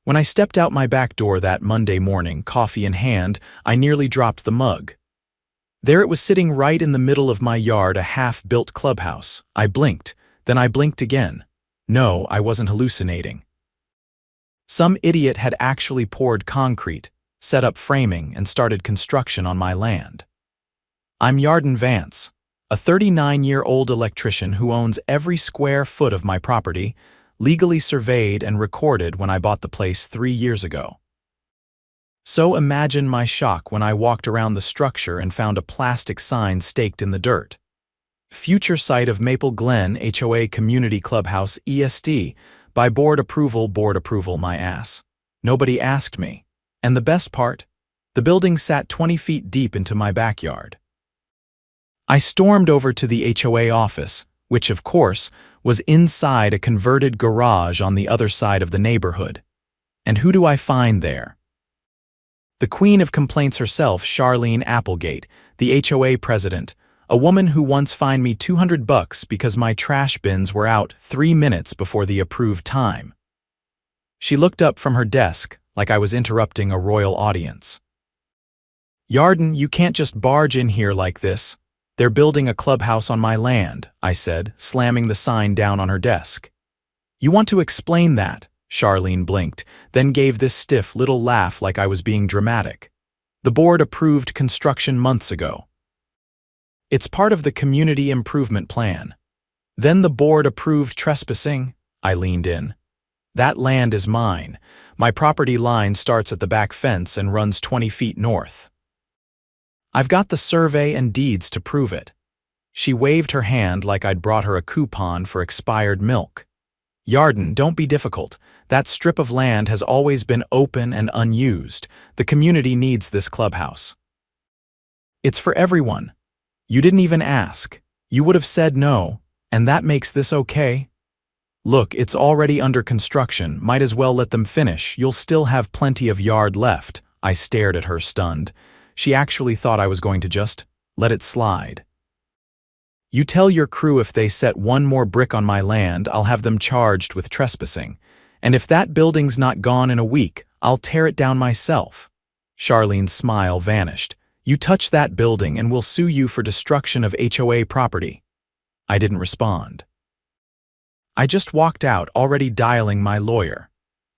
When I stepped out my back door that Monday morning, coffee in hand, I nearly dropped the mug. There it was sitting right in the middle of my yard, a half-built clubhouse. I blinked, then I blinked again. No, I wasn't hallucinating. Some idiot had actually poured concrete, set up framing, and started construction on my land. I'm Yarden Vance, a 39-year-old electrician who owns every square foot of my property, legally surveyed and recorded when I bought the place 3 years ago. So imagine my shock when I walked around the structure and found a plastic sign staked in the dirt. Future site of Maple Glen HOA Community Clubhouse ESD, by board approval, my ass. Nobody asked me. And the best part? The building sat 20 feet deep into my backyard. I stormed over to the HOA office, which, of course, was inside a converted garage on the other side of the neighborhood. And who do I find there? The queen of complaints herself, Charlene Applegate, the HOA president, a woman who once fined me $200 because my trash bins were out 3 minutes before the approved time. She looked up from her desk like I was interrupting a royal audience. "Yarden, you can't just barge in here like this. They're building a clubhouse on my land," I said, slamming the sign down on her desk. "You want to explain that?" Charlene blinked, then gave this stiff little laugh like I was being dramatic. "The board approved construction months ago. It's part of the community improvement plan." "Then the board approved trespassing?" I leaned in. "That land is mine. My property line starts at the back fence and runs 20 feet north. I've got the survey and deeds to prove it." She waved her hand like I'd brought her a coupon for expired milk. "Yarden, don't be difficult. That strip of land has always been open and unused. The community needs this clubhouse. It's for everyone. You didn't even ask. You would have said no, and that makes this okay? Look, it's already under construction. Might as well let them finish. You'll still have plenty of yard left." I stared at her, stunned. She actually thought I was going to just let it slide. "You tell your crew if they set one more brick on my land, I'll have them charged with trespassing. And if that building's not gone in a week, I'll tear it down myself." Charlene's smile vanished. "You touch that building and we'll sue you for destruction of HOA property." I didn't respond. I just walked out, already dialing my lawyer.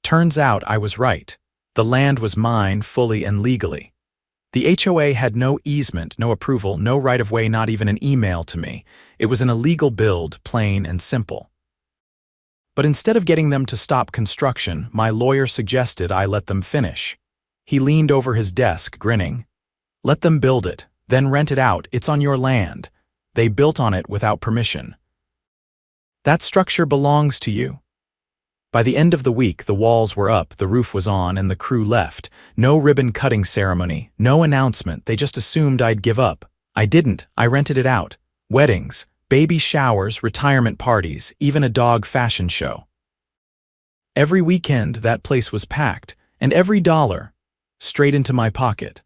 Turns out I was right. The land was mine fully and legally. The HOA had no easement, no approval, no right-of-way, not even an email to me. It was an illegal build, plain and simple. But instead of getting them to stop construction, my lawyer suggested I let them finish. He leaned over his desk, grinning. "Let them build it, then rent it out. It's on your land. They built on it without permission. That structure belongs to you." By the end of the week, the walls were up, the roof was on, and the crew left. No ribbon-cutting ceremony, no announcement. They just assumed I'd give up. I didn't. I rented it out. Weddings, baby showers, retirement parties, even a dog fashion show. Every weekend, that place was packed, and every dollar, straight into my pocket.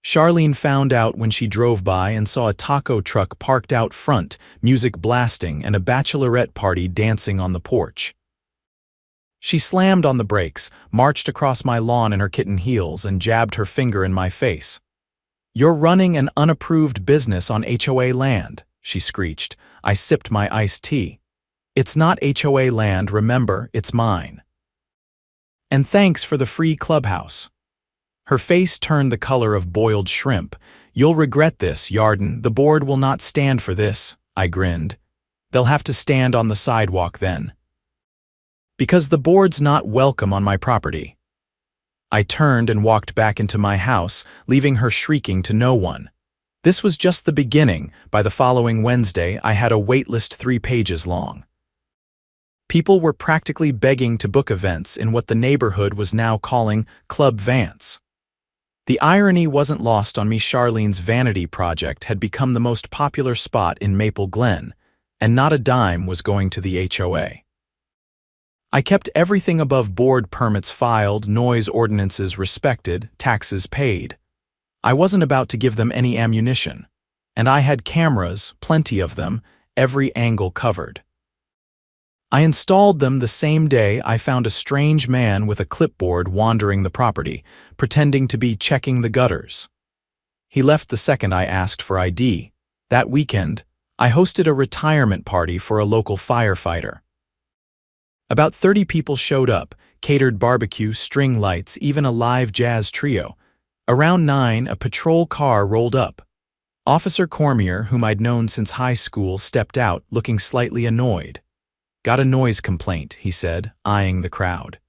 Charlene found out when she drove by and saw a taco truck parked out front, music blasting, and a bachelorette party dancing on the porch. She slammed on the brakes, marched across my lawn in her kitten heels, and jabbed her finger in my face. "You're running an unapproved business on HOA land," she screeched. I sipped my iced tea. "It's not HOA land, remember, it's mine. And thanks for the free clubhouse." Her face turned the color of boiled shrimp. "You'll regret this, Yarden. The board will not stand for this," I grinned. "They'll have to stand on the sidewalk then. Because the board's not welcome on my property." I turned and walked back into my house, leaving her shrieking to no one. This was just the beginning. By the following Wednesday, I had a waitlist 3 pages long. People were practically begging to book events in what the neighborhood was now calling Club Vance. The irony wasn't lost on me. Charlene's vanity project had become the most popular spot in Maple Glen, and not a dime was going to the HOA. I kept everything above board: permits filed, noise ordinances respected, taxes paid. I wasn't about to give them any ammunition. And I had cameras, plenty of them, every angle covered. I installed them the same day I found a strange man with a clipboard wandering the property, pretending to be checking the gutters. He left the second I asked for ID. That weekend, I hosted a retirement party for a local firefighter. About 30 people showed up, catered barbecue, string lights, even a live jazz trio. Around 9, a patrol car rolled up. Officer Cormier, whom I'd known since high school, stepped out, looking slightly annoyed. "Got a noise complaint," he said, eyeing the crowd.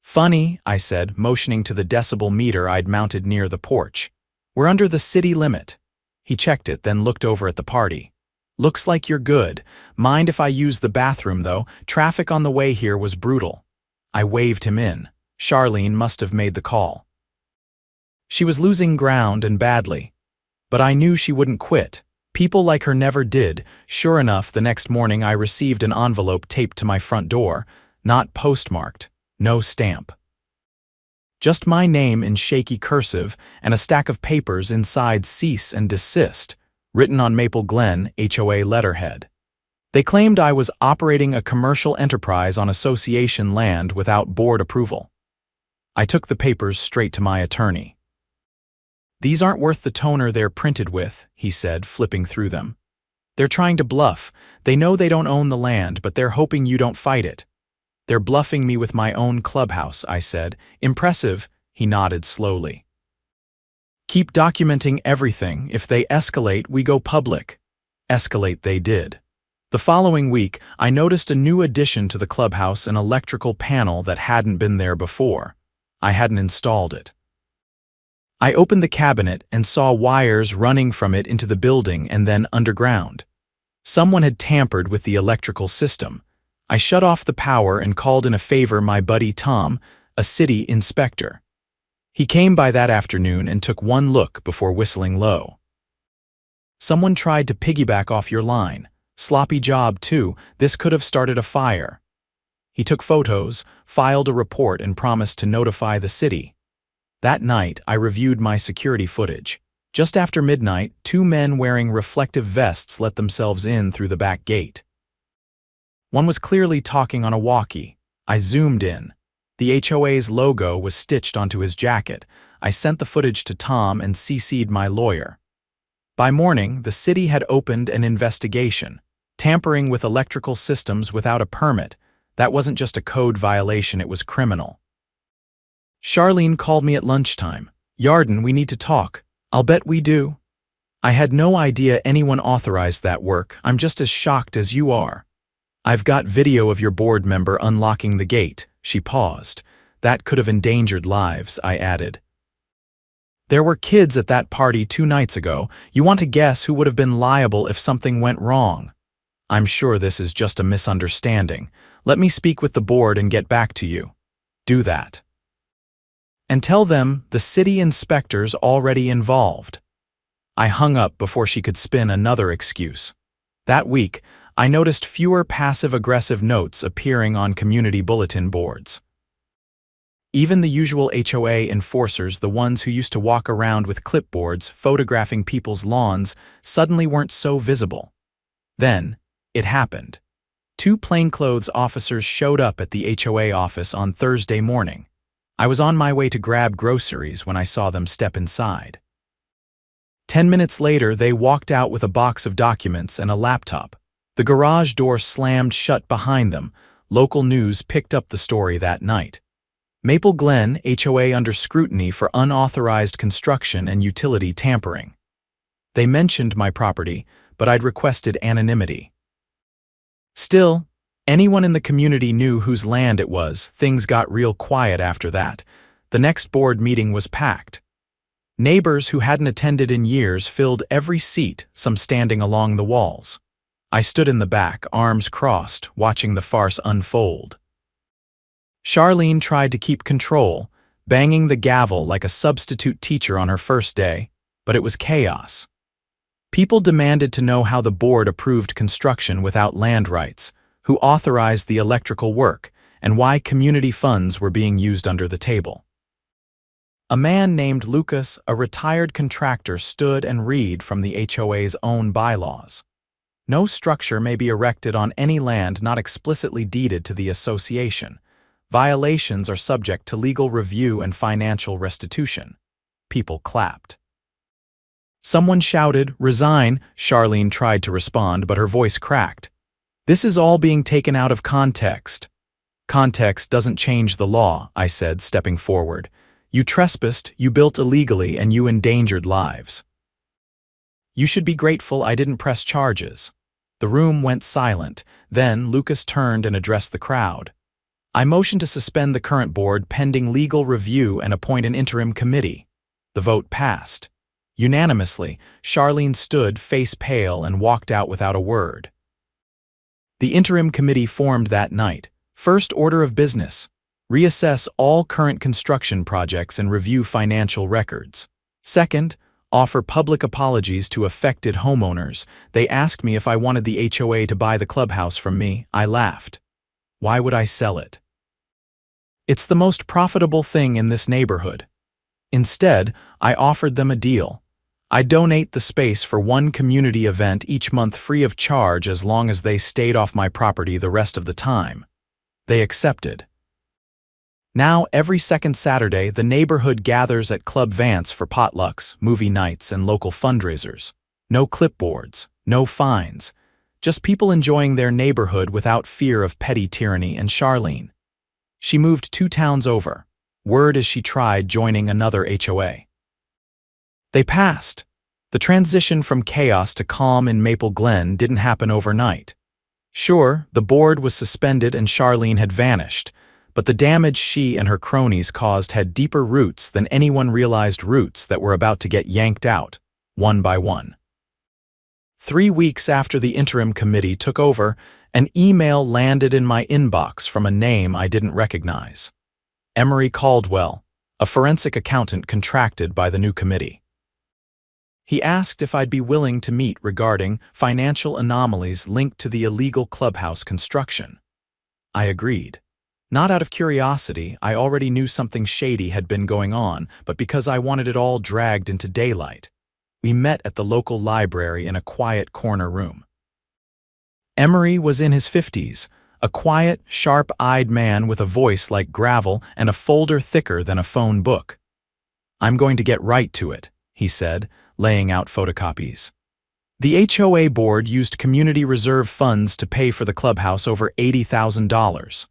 "Funny," I said, motioning to the decibel meter I'd mounted near the porch. "We're under the city limit." He checked it, then looked over at the party. "Looks like you're good. Mind if I use the bathroom, though? Traffic on the way here was brutal." I waved him in. Charlene must have made the call. She was losing ground and badly. But I knew she wouldn't quit. People like her never did. Sure enough, the next morning I received an envelope taped to my front door, not postmarked, no stamp. Just my name in shaky cursive and a stack of papers inside cease and desist, written on Maple Glen HOA letterhead. They claimed I was operating a commercial enterprise on association land without board approval. I took the papers straight to my attorney. "These aren't worth the toner they're printed with," he said, flipping through them. "They're trying to bluff. They know they don't own the land, but they're hoping you don't fight it." "They're bluffing me with my own clubhouse," I said. "Impressive," he nodded slowly. "Keep documenting everything. If they escalate, we go public." Escalate they did. The following week, I noticed a new addition to the clubhouse, an electrical panel that hadn't been there before. I hadn't installed it. I opened the cabinet and saw wires running from it into the building and then underground. Someone had tampered with the electrical system. I shut off the power and called in a favor my buddy Tom, a city inspector. He came by that afternoon and took one look before whistling low. "Someone tried to piggyback off your line. Sloppy job, too. This could have started a fire." He took photos, filed a report, and promised to notify the city. That night, I reviewed my security footage. Just after midnight, 2 men wearing reflective vests let themselves in through the back gate. One was clearly talking on a walkie. I zoomed in. The HOA's logo was stitched onto his jacket. I sent the footage to Tom and CC'd my lawyer. By morning, the city had opened an investigation. Tampering with electrical systems without a permit. That wasn't just a code violation, it was criminal. Charlene called me at lunchtime. "Yarden, we need to talk." "I'll bet we do." "I had no idea anyone authorized that work. I'm just as shocked as you are." "I've got video of your board member unlocking the gate." She paused. "That could have endangered lives," I added. "There were kids at that party 2 nights ago. You want to guess who would have been liable if something went wrong?" "I'm sure this is just a misunderstanding. Let me speak with the board and get back to you." "Do that. And tell them the city inspector's already involved." I hung up before she could spin another excuse. That week, I noticed fewer passive-aggressive notes appearing on community bulletin boards. Even the usual HOA enforcers, the ones who used to walk around with clipboards photographing people's lawns, suddenly weren't so visible. Then, it happened. 2 plainclothes officers showed up at the HOA office on Thursday morning. I was on my way to grab groceries when I saw them step inside. 10 minutes later, they walked out with a box of documents and a laptop. The garage door slammed shut behind them. Local news picked up the story that night. Maple Glen HOA under scrutiny for unauthorized construction and utility tampering. They mentioned my property, but I'd requested anonymity. Still, anyone in the community knew whose land it was. Things got real quiet after that. The next board meeting was packed. Neighbors who hadn't attended in years filled every seat, some standing along the walls. I stood in the back, arms crossed, watching the farce unfold. Charlene tried to keep control, banging the gavel like a substitute teacher on her first day, but it was chaos. People demanded to know how the board approved construction without land rights, who authorized the electrical work, and why community funds were being used under the table. A man named Lucas, a retired contractor, stood and read from the HOA's own bylaws. No structure may be erected on any land not explicitly deeded to the association. Violations are subject to legal review and financial restitution. People clapped. Someone shouted, "Resign!" Charlene tried to respond, but her voice cracked. "This is all being taken out of context." "Context doesn't change the law," I said, stepping forward. "You trespassed, you built illegally, and you endangered lives. You should be grateful I didn't press charges." The room went silent. Then Lucas turned and addressed the crowd. "I motion to suspend the current board pending legal review and appoint an interim committee." The vote passed. Unanimously, Charlene stood face pale and walked out without a word. The interim committee formed that night. First order of business: reassess all current construction projects and review financial records. Second, offer public apologies to affected homeowners. They asked me if I wanted the HOA to buy the clubhouse from me. I laughed. Why would I sell it? It's the most profitable thing in this neighborhood. Instead, I offered them a deal. I donate the space for one community event each month free of charge as long as they stayed off my property the rest of the time. They accepted. Now, every second Saturday, the neighborhood gathers at Club Vance for potlucks, movie nights, and local fundraisers. No clipboards, no fines. Just people enjoying their neighborhood without fear of petty tyranny. And Charlene. She moved 2 towns over. Word as she tried joining another HOA. They passed. The transition from chaos to calm in Maple Glen didn't happen overnight. Sure, the board was suspended and Charlene had vanished, but the damage she and her cronies caused had deeper roots than anyone realized, roots that were about to get yanked out, one by one. 3 weeks after the interim committee took over, an email landed in my inbox from a name I didn't recognize. Emery Caldwell, a forensic accountant contracted by the new committee. He asked if I'd be willing to meet regarding financial anomalies linked to the illegal clubhouse construction. I agreed. Not out of curiosity, I already knew something shady had been going on, but because I wanted it all dragged into daylight. We met at the local library in a quiet corner room. Emery was in his 50s, a quiet, sharp-eyed man with a voice like gravel and a folder thicker than a phone book. "I'm going to get right to it," he said, laying out photocopies. The HOA board used community reserve funds to pay for the clubhouse, over $80,000.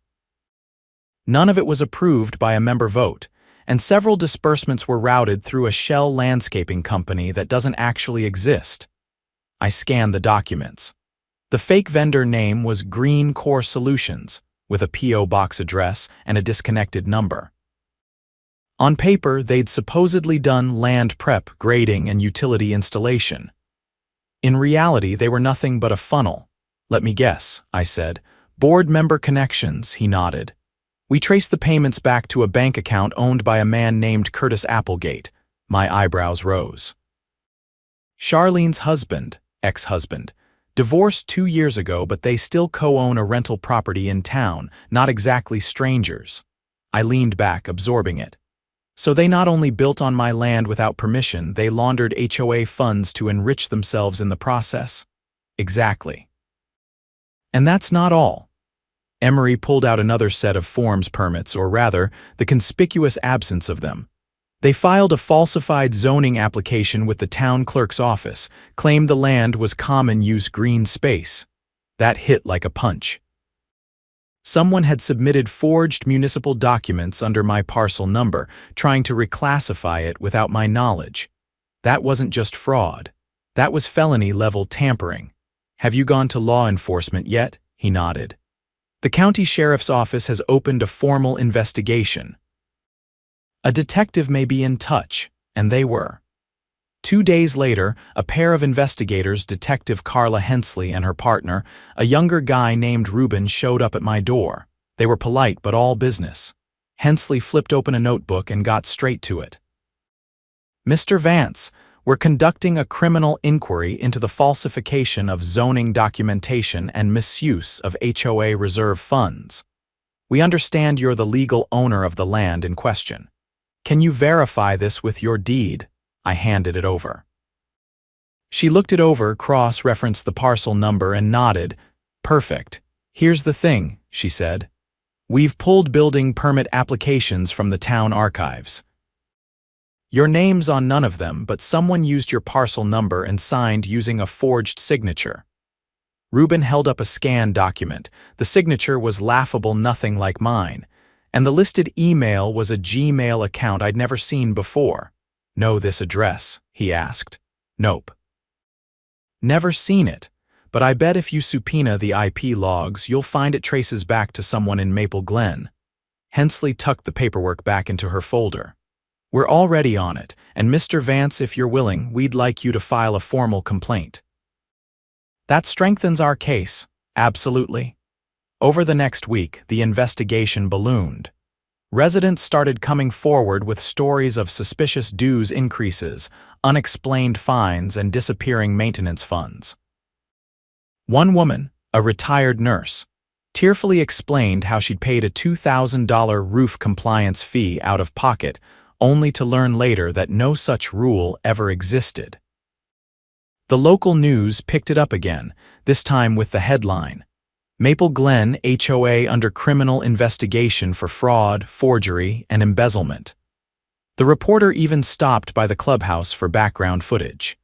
None of it was approved by a member vote, and several disbursements were routed through a shell landscaping company that doesn't actually exist. I scanned the documents. The fake vendor name was Green Core Solutions, with a P.O. box address and a disconnected number. On paper, they'd supposedly done land prep, grading, and utility installation. In reality, they were nothing but a funnel. "Let me guess," I said. "Board member connections," he nodded. "We traced the payments back to a bank account owned by a man named Curtis Applegate." My eyebrows rose. Charlene's husband, ex-husband, divorced 2 years ago, but they still co-own a rental property in town, not exactly strangers. I leaned back, absorbing it. So they not only built on my land without permission, they laundered HOA funds to enrich themselves in the process? Exactly. And that's not all. Emery pulled out another set of forms permits, or rather, the conspicuous absence of them. They filed a falsified zoning application with the town clerk's office, claimed the land was common-use green space. That hit like a punch. Someone had submitted forged municipal documents under my parcel number, trying to reclassify it without my knowledge. That wasn't just fraud. That was felony-level tampering. "Have you gone to law enforcement yet?" He nodded. "The county sheriff's office has opened a formal investigation. A detective may be in touch," and they were. 2 days later, a pair of investigators, Detective Carla Hensley and her partner, a younger guy named Ruben, showed up at my door. They were polite but all business. Hensley flipped open a notebook and got straight to it. "Mr. Vance, we're conducting a criminal inquiry into the falsification of zoning documentation and misuse of HOA reserve funds. We understand you're the legal owner of the land in question. Can you verify this with your deed?" I handed it over. She looked it over, cross-referenced the parcel number, and nodded. "Perfect. Here's the thing," she said. "We've pulled building permit applications from the town archives. Your name's on none of them, but someone used your parcel number and signed using a forged signature." Reuben held up a scanned document. The signature was laughable, nothing like mine. And the listed email was a Gmail account I'd never seen before. "Know this address?" he asked. "Nope." "Never seen it, but I bet if you subpoena the IP logs, you'll find it traces back to someone in Maple Glen." Hensley tucked the paperwork back into her folder. "We're already on it, and Mr. Vance, if you're willing, we'd like you to file a formal complaint." "That strengthens our case, absolutely." Over the next week, the investigation ballooned. Residents started coming forward with stories of suspicious dues increases, unexplained fines, and disappearing maintenance funds. One woman, a retired nurse, tearfully explained how she'd paid a $2,000 roof compliance fee out of pocket, only to learn later that no such rule ever existed. The local news picked it up again, this time with the headline, "Maple Glen HOA under criminal investigation for fraud, forgery, and embezzlement." The reporter even stopped by the clubhouse for background footage.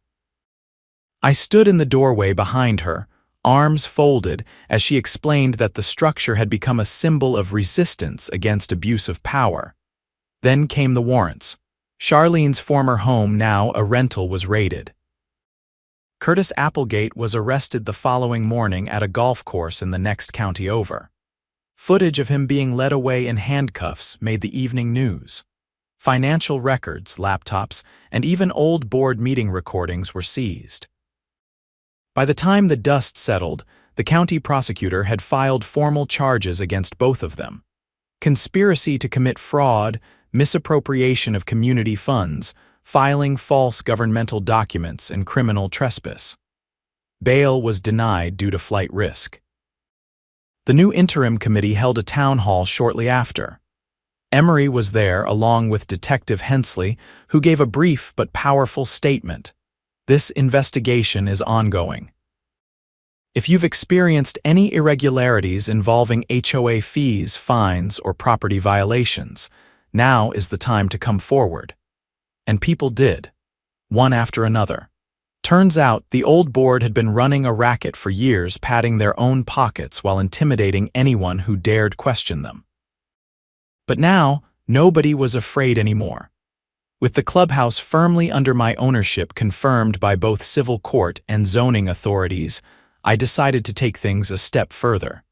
I stood in the doorway behind her, arms folded, as she explained that the structure had become a symbol of resistance against abuse of power. Then came the warrants. Charlene's former home, now a rental, was raided. Curtis Applegate was arrested the following morning at a golf course in the next county over. Footage of him being led away in handcuffs made the evening news. Financial records, laptops, and even old board meeting recordings were seized. By the time the dust settled, the county prosecutor had filed formal charges against both of them: conspiracy to commit fraud, misappropriation of community funds, filing false governmental documents, and criminal trespass. Bail was denied due to flight risk. The new interim committee held a town hall shortly after. Emery was there along with Detective Hensley, who gave a brief but powerful statement. "This investigation is ongoing. If you've experienced any irregularities involving HOA fees, fines, or property violations, now is the time to come forward." And people did, one after another. Turns out the old board had been running a racket for years, padding their own pockets while intimidating anyone who dared question them. But now, nobody was afraid anymore. With the clubhouse firmly under my ownership, confirmed by both civil court and zoning authorities, I decided to take things a step further.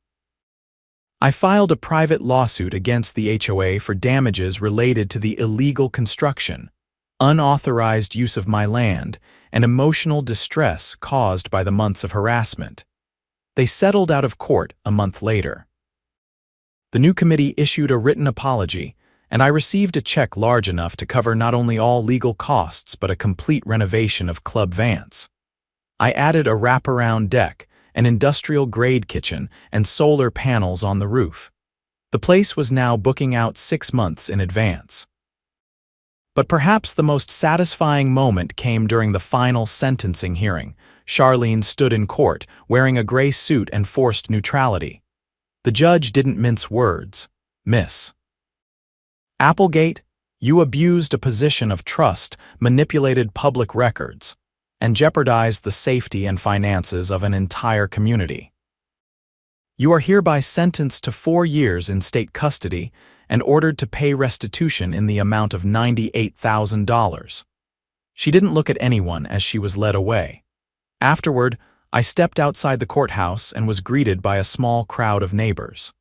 I filed a private lawsuit against the HOA for damages related to the illegal construction, unauthorized use of my land, and emotional distress caused by the months of harassment. They settled out of court a month later. The new committee issued a written apology, and I received a check large enough to cover not only all legal costs but a complete renovation of Club Vance. I added a wraparound deck, an industrial-grade kitchen, and solar panels on the roof. The place was now booking out 6 months in advance. But perhaps the most satisfying moment came during the final sentencing hearing. Charlene stood in court, wearing a gray suit and forced neutrality. The judge didn't mince words. "Miss Applegate, you abused a position of trust, manipulated public records, and jeopardized the safety and finances of an entire community. You are hereby sentenced to 4 years in state custody and ordered to pay restitution in the amount of $98,000. She didn't look at anyone as she was led away. Afterward, I stepped outside the courthouse and was greeted by a small crowd of neighbors.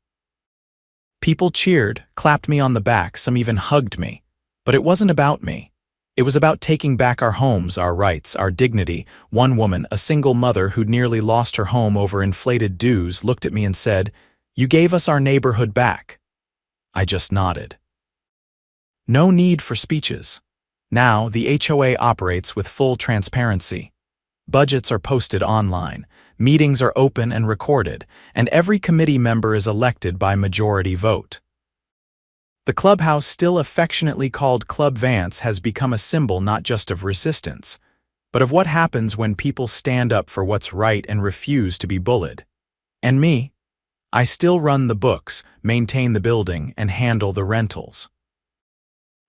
People cheered, clapped me on the back, some even hugged me. But it wasn't about me. It was about taking back our homes, our rights, our dignity. One woman, a single mother who'd nearly lost her home over inflated dues, looked at me and said, "You gave us our neighborhood back." I just nodded. No need for speeches. Now, the HOA operates with full transparency. Budgets are posted online, meetings are open and recorded, and every committee member is elected by majority vote. The clubhouse, still affectionately called Club Vance, has become a symbol not just of resistance, but of what happens when people stand up for what's right and refuse to be bullied. And me? I still run the books, maintain the building, and handle the rentals.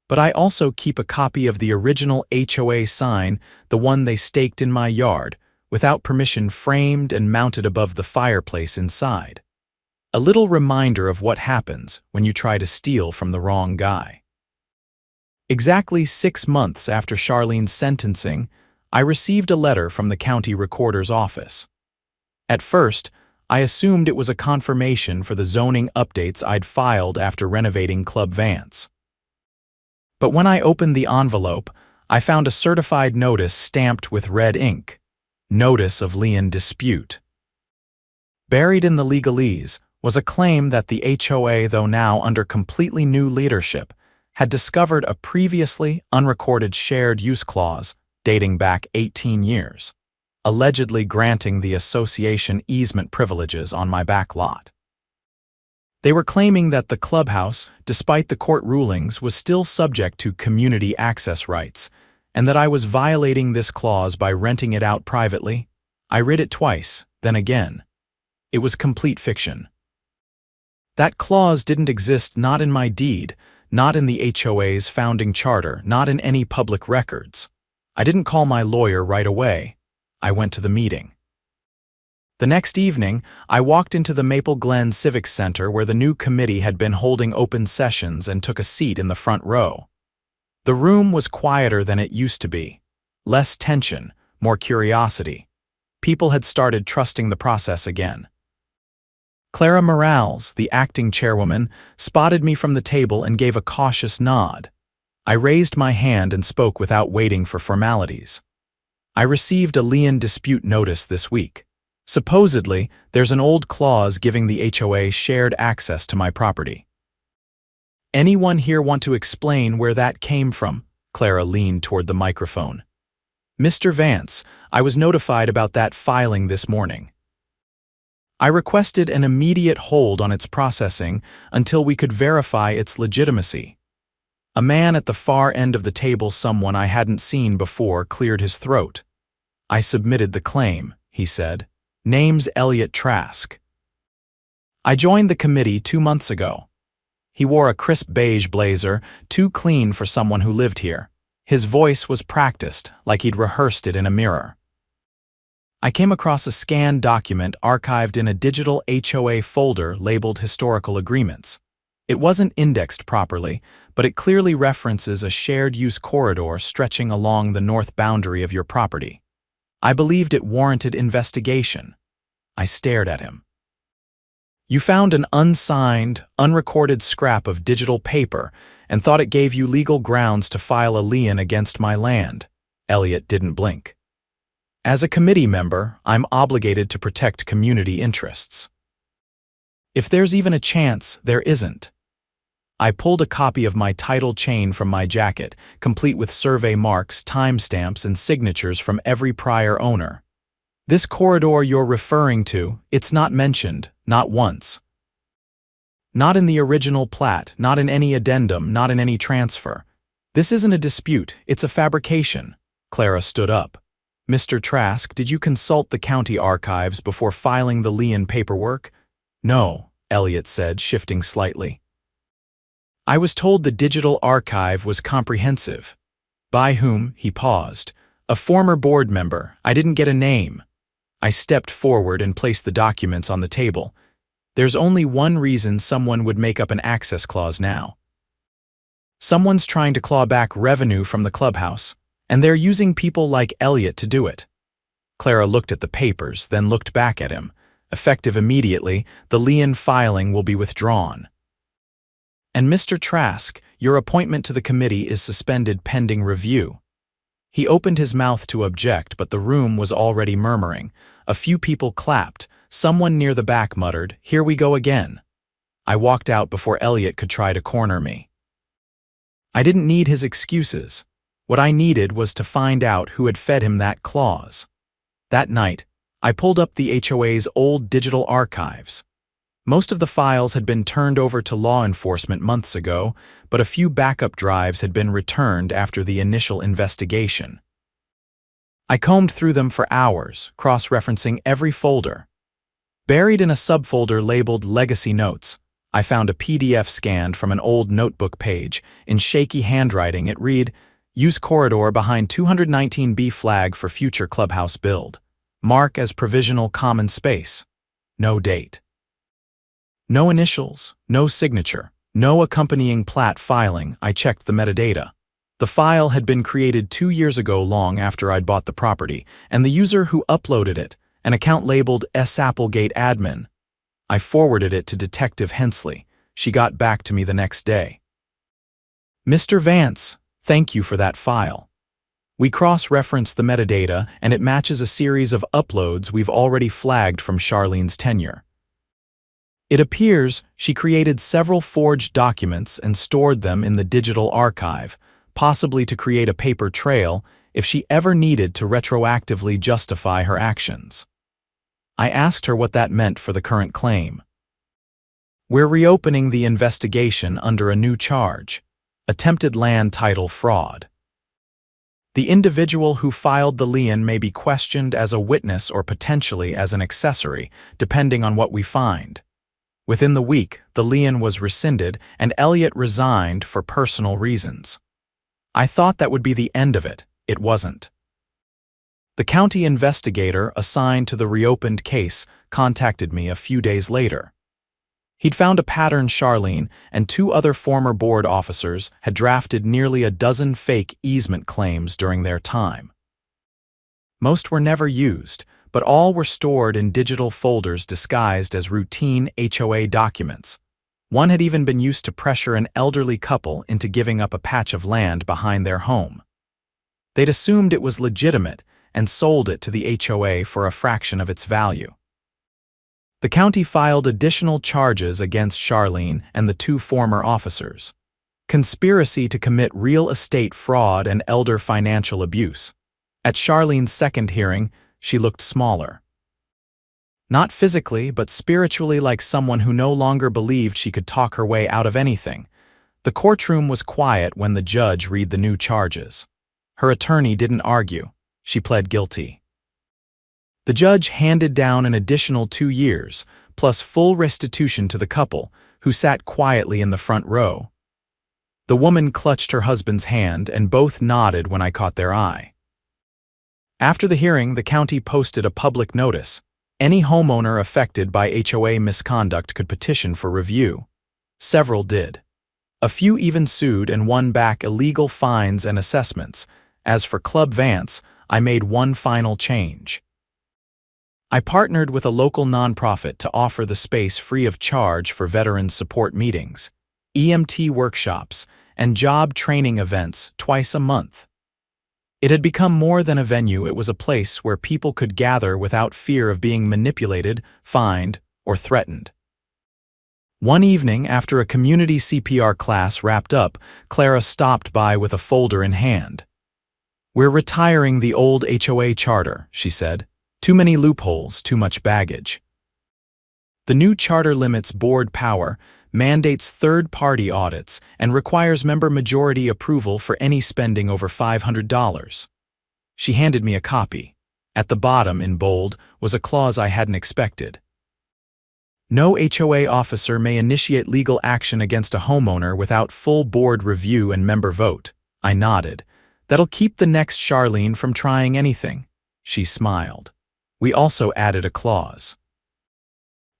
But I also keep a copy of the original HOA sign, the one they staked in my yard, without permission, framed and mounted above the fireplace inside. A little reminder of what happens when you try to steal from the wrong guy. Exactly 6 months after Charlene's sentencing, I received a letter from the county recorder's office. At first, I assumed it was a confirmation for the zoning updates I'd filed after renovating Club Vance. But when I opened the envelope, I found a certified notice stamped with red ink. Notice of lien dispute. Buried in the legalese was a claim that the HOA, though now under completely new leadership, had discovered a previously unrecorded shared use clause dating back 18 years, allegedly granting the association easement privileges on my back lot. They were claiming that the clubhouse, despite the court rulings, was still subject to community access rights, and that I was violating this clause by renting it out privately. I read it twice, then again. It was complete fiction. That clause didn't exist, not in my deed, not in the HOA's founding charter, not in any public records. I didn't call my lawyer right away. I went to the meeting. The next evening, I walked into the Maple Glen Civic Center where the new committee had been holding open sessions and took a seat in the front row. The room was quieter than it used to be. Less tension, more curiosity. People had started trusting the process again. Clara Morales, the acting chairwoman, spotted me from the table and gave a cautious nod. I raised my hand and spoke without waiting for formalities. I received a lien dispute notice this week. Supposedly, there's an old clause giving the HOA shared access to my property. Anyone here want to explain where that came from? Clara leaned toward the microphone. Mr. Vance, I was notified about that filing this morning. I requested an immediate hold on its processing until we could verify its legitimacy. A man at the far end of the table, someone I hadn't seen before, cleared his throat. I submitted the claim, he said. Name's Elliot Trask. I joined the committee 2 months ago. He wore a crisp beige blazer, too clean for someone who lived here. His voice was practiced, like he'd rehearsed it in a mirror. I came across a scanned document archived in a digital HOA folder labeled Historical Agreements. It wasn't indexed properly, but it clearly references a shared-use corridor stretching along the north boundary of your property. I believed it warranted investigation. I stared at him. You found an unsigned, unrecorded scrap of digital paper and thought it gave you legal grounds to file a lien against my land. Elliot didn't blink. As a committee member, I'm obligated to protect community interests. If there's even a chance, there isn't. I pulled a copy of my title chain from my jacket, complete with survey marks, timestamps, and signatures from every prior owner. This corridor you're referring to, it's not mentioned, not once. Not in the original plat, not in any addendum, not in any transfer. This isn't a dispute, it's a fabrication. Clara stood up. Mr. Trask, did you consult the county archives before filing the lien paperwork? No, Elliot said, shifting slightly. I was told the digital archive was comprehensive. By whom? He paused. A former board member. I didn't get a name. I stepped forward and placed the documents on the table. There's only one reason someone would make up an access clause now. Someone's trying to claw back revenue from the clubhouse, and they're using people like Elliot to do it. Clara looked at the papers, then looked back at him. Effective immediately, the lien filing will be withdrawn. And Mr. Trask, your appointment to the committee is suspended pending review. He opened his mouth to object, but the room was already murmuring. A few people clapped. Someone near the back muttered, "Here we go again." I walked out before Elliot could try to corner me. I didn't need his excuses. What I needed was to find out who had fed him that clause. That night, I pulled up the HOA's old digital archives. Most of the files had been turned over to law enforcement months ago, but a few backup drives had been returned after the initial investigation. I combed through them for hours, cross-referencing every folder. Buried in a subfolder labeled Legacy Notes, I found a PDF scanned from an old notebook page. In shaky handwriting, it read, "Use corridor behind 219B flag for future clubhouse build. Mark as provisional common space." No date. No initials, no signature, no accompanying plat filing. I checked the metadata. The file had been created 2 years ago, long after I'd bought the property, and the user who uploaded it, an account labeled S. Applegate Admin. I forwarded it to Detective Hensley. She got back to me the next day. "Mr. Vance, thank you for that file. We cross-referenced the metadata, and it matches a series of uploads we've already flagged from Charlene's tenure. It appears she created several forged documents and stored them in the digital archive, possibly to create a paper trail if she ever needed to retroactively justify her actions." I asked her what that meant for the current claim. "We're reopening the investigation under a new charge: attempted land title fraud. The individual who filed the lien may be questioned as a witness or potentially as an accessory, depending on what we find." Within the week, the lien was rescinded and Elliot resigned for personal reasons. I thought that would be the end of it. It wasn't. The county investigator assigned to the reopened case contacted me a few days later. He'd found a pattern. Charlene and 2 other former board officers had drafted nearly a dozen fake easement claims during their time. Most were never used, but all were stored in digital folders disguised as routine HOA documents. One had even been used to pressure an elderly couple into giving up a patch of land behind their home. They'd assumed it was legitimate and sold it to the HOA for a fraction of its value. The county filed additional charges against Charlene and the 2 former officers: conspiracy to commit real estate fraud and elder financial abuse. At Charlene's second hearing, she looked smaller. Not physically, but spiritually, like someone who no longer believed she could talk her way out of anything. The courtroom was quiet when the judge read the new charges. Her attorney didn't argue. She pled guilty. The judge handed down an additional 2 years, plus full restitution to the couple, who sat quietly in the front row. The woman clutched her husband's hand, and both nodded when I caught their eye. After the hearing, the county posted a public notice. Any homeowner affected by HOA misconduct could petition for review. Several did. A few even sued and won back illegal fines and assessments. As for Club Vance, I made one final change. I partnered with a local nonprofit to offer the space free of charge for veterans support meetings, EMT workshops, and job training events twice a month. It had become more than a venue. It was a place where people could gather without fear of being manipulated, fined, or threatened. One evening, after a community CPR class wrapped up, Clara stopped by with a folder in hand. "We're retiring the old HOA charter," she said. "Too many loopholes, too much baggage." The new charter limits board power, mandates third-party audits, and requires member majority approval for any spending over $500. She handed me a copy. At the bottom, in bold, was a clause I hadn't expected. "No HOA officer may initiate legal action against a homeowner without full board review and member vote." I nodded. "That'll keep the next Charlene from trying anything." She smiled. We also added a clause: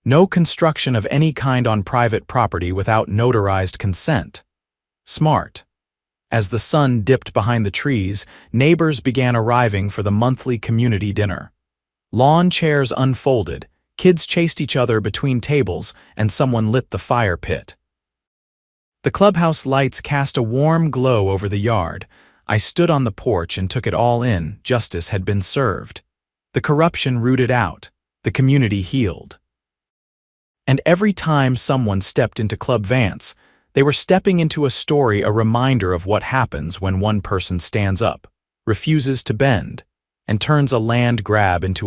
"No construction of any kind on private property without notarized consent." Smart. As the sun dipped behind the trees, neighbors began arriving for the monthly community dinner. Lawn chairs unfolded, kids chased each other between tables, and someone lit the fire pit. The clubhouse lights cast a warm glow over the yard. I stood on the porch and took it all in. Justice had been served. The corruption rooted out. The community healed. And every time someone stepped into Club Vance, they were stepping into a story, a reminder of what happens when one person stands up, refuses to bend, and turns a land grab into